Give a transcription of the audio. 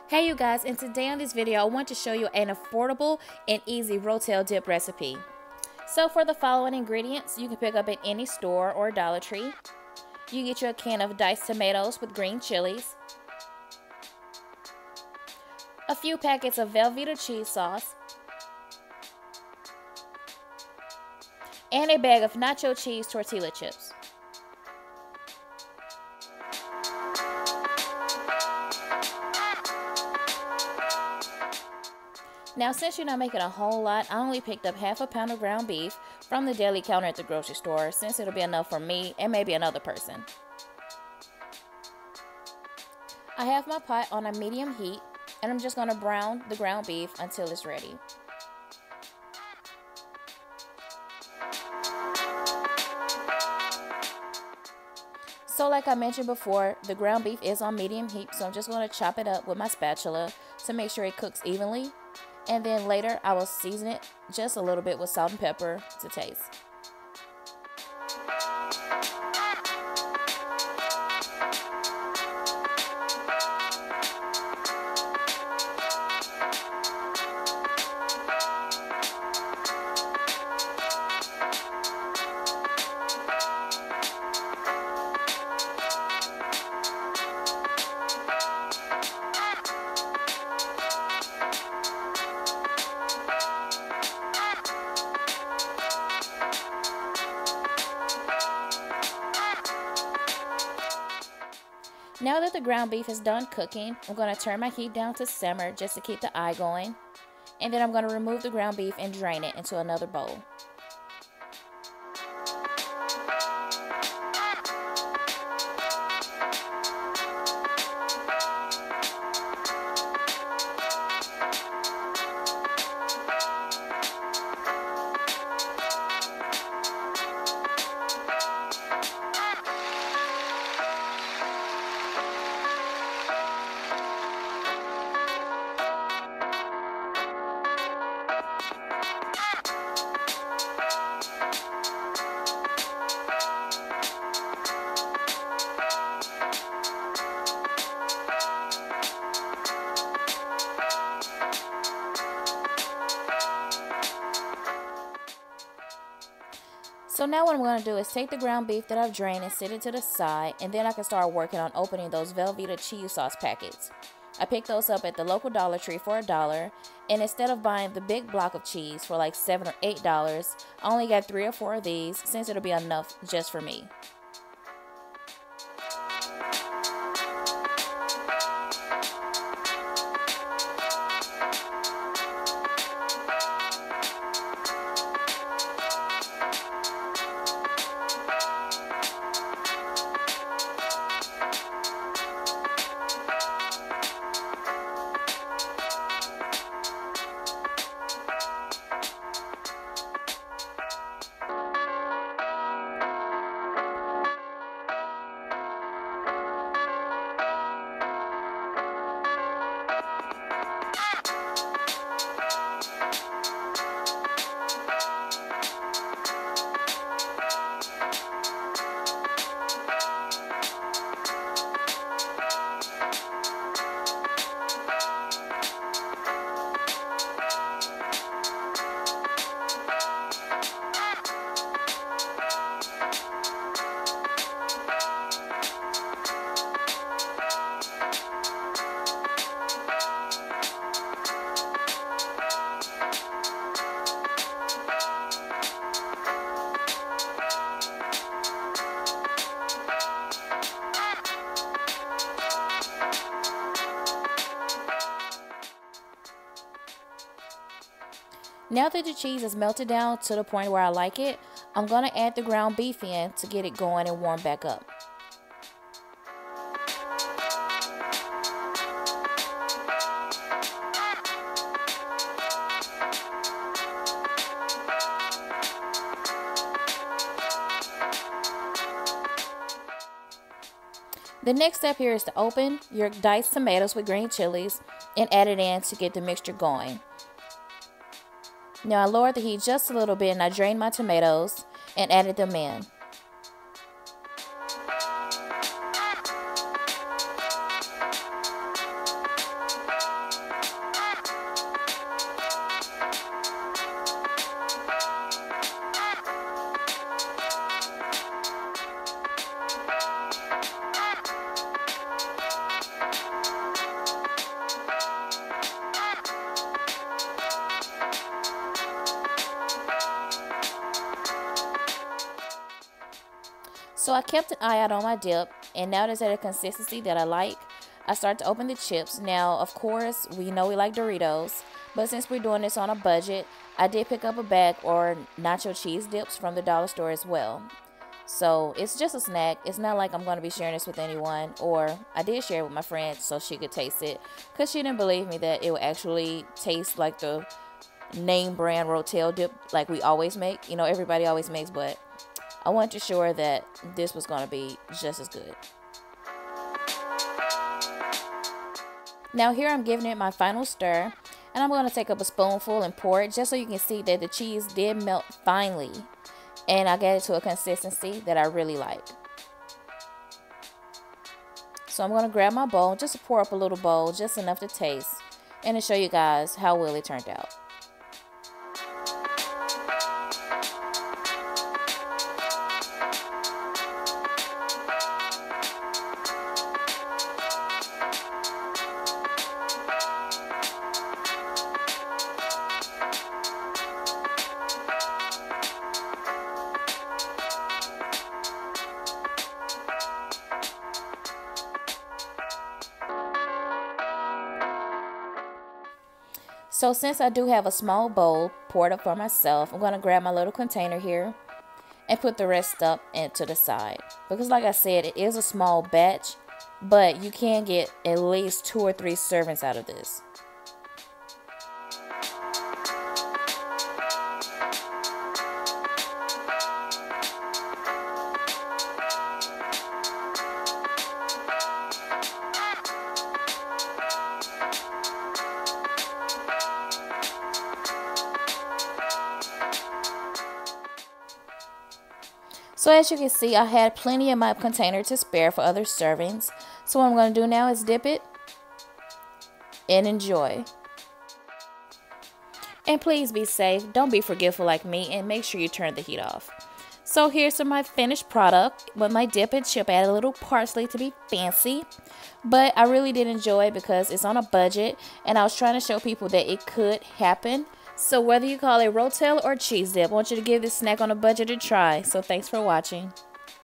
Hey you guys, and today on this video I want to show you an affordable and easy rotel dip recipe. So for the following ingredients, you can pick up at any store or Dollar Tree. You get you a can of diced tomatoes with green chilies, a few packets of Velveeta cheese sauce, and a bag of nacho cheese tortilla chips. Now, since you're not making a whole lot, I only picked up half a pound of ground beef from the deli counter at the grocery store, since it'll be enough for me and maybe another person. I have my pot on a medium heat, and I'm just going to brown the ground beef until it's ready. So like I mentioned before, the ground beef is on medium heat, so I'm just going to chop it up with my spatula to make sure it cooks evenly. And then later, I will season it just a little bit with salt and pepper to taste. Now that the ground beef is done cooking, I'm going to turn my heat down to simmer just to keep the eye going. And then I'm going to remove the ground beef and drain it into another bowl. So now what I'm going to do is take the ground beef that I've drained and set it to the side, and then I can start working on opening those Velveeta cheese sauce packets. I picked those up at the local Dollar Tree for $1, and instead of buying the big block of cheese for like $7 or $8, I only got 3 or 4 of these since it'll be enough just for me. Now that the cheese is melted down to the point where I like it, I'm going to add the ground beef in to get it going and warm back up. The next step here is to open your diced tomatoes with green chilies and add it in to get the mixture going. Now I lowered the heat just a little bit and I drained my tomatoes and added them in. So I kept an eye out on my dip, and now that it's at a consistency that I like, I start to open the chips. Now, of course, we know we like Doritos, but since we're doing this on a budget, I did pick up a bag or nacho cheese dips from the dollar store as well. So it's just a snack. It's not like I'm going to be sharing this with anyone, or I did share it with my friend so she could taste it, because she didn't believe me that it would actually taste like the name brand Rotel dip like we always make. You know, everybody always makes, but I wanted to show her that this was going to be just as good. Now here I'm giving it my final stir, and I'm going to take up a spoonful and pour it just so you can see that the cheese did melt finely, and I got it to a consistency that I really like. So I'm going to grab my bowl, just to pour up a little bowl, just enough to taste, and to show you guys how well it turned out. So since I do have a small bowl poured up for myself, I'm going to grab my little container here and put the rest up into the side. Because like I said, it is a small batch, but you can get at least 2 or 3 servings out of this. So as you can see, I had plenty in my container to spare for other servings. So what I'm going to do now is dip it and enjoy. And please be safe. Don't be forgetful like me, and make sure you turn the heat off. So here's my finished product with my dip and chip. I added a little parsley to be fancy. But I really did enjoy it because it's on a budget, and I was trying to show people that it could happen. So whether you call it Rotel or cheese dip, I want you to give this snack on a budget a try. So thanks for watching.